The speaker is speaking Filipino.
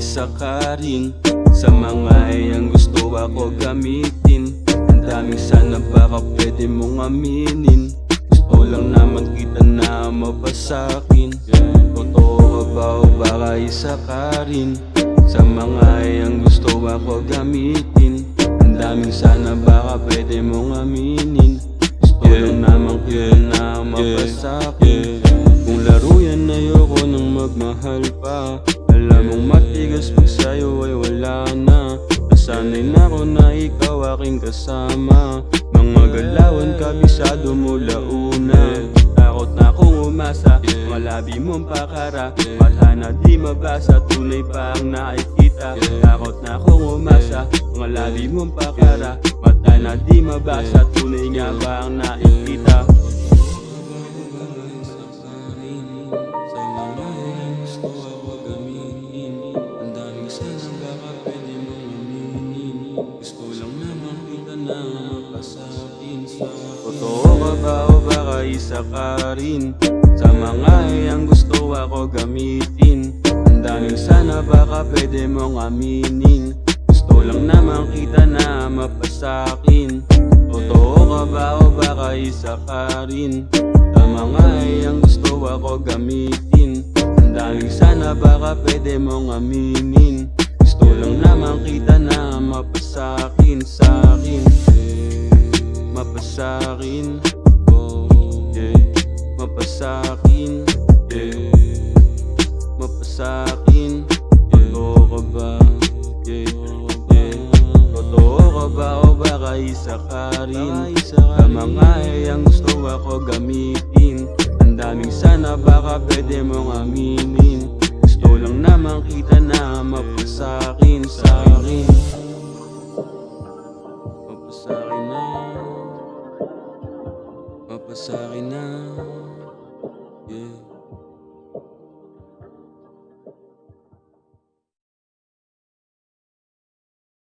isa ka rin. Sa mga iyang gusto ako gamitin. Ang daming sana baka pwede mong aminin. Gusto lang naman kita na mapasakin. Totoo ka ba o baka isa ka rin? Sa mga iyang gusto ako gamitin. Ang daming sana baka pwede mong aminin. Gusto lang naman kita na mapasakin. Kung laro yan ayoko nang magmahal pa. Alam mong matigas pag sa'yo ay wala na. Nasanay na ako na ikaw aking kasama. Mga galawan kabisado mula una. Takot na akong umasa, mga labi mong pakara. Mata na di mabasa, tunay pa ang nakikita. Takot na akong umasa, mga labi mong pakara. Mata na di mabasa, tunay nga ba ang nakikita. Gusto lang naman kita na mapasakin sa totoo ka ba o baka isa ka rin? Sa mga iyang gusto ako gamitin. Ang daming sana baka pwede mong aminin. Gusto lang naman kita na mapasakin. Totoo ka ba o baka isa ka rin? Sa mga iyang gusto ako gamitin. Ang daming sana baka pwede mong aminin. Gusto lang naman kita na mapasakin sa'kin. Mapasakin, oh, yeah. Mapasakin, yeah. Mapasakin, totoo ka ba? Yeah, yeah. Totoo ka ba o baka isa ka rin? Sa mga iyang gusto ako gamitin. Ang daming sana baka pwede mong aminin. Gusto lang naman kita na mapasakin sa'kin. Mapasakin na. Mapasakin na.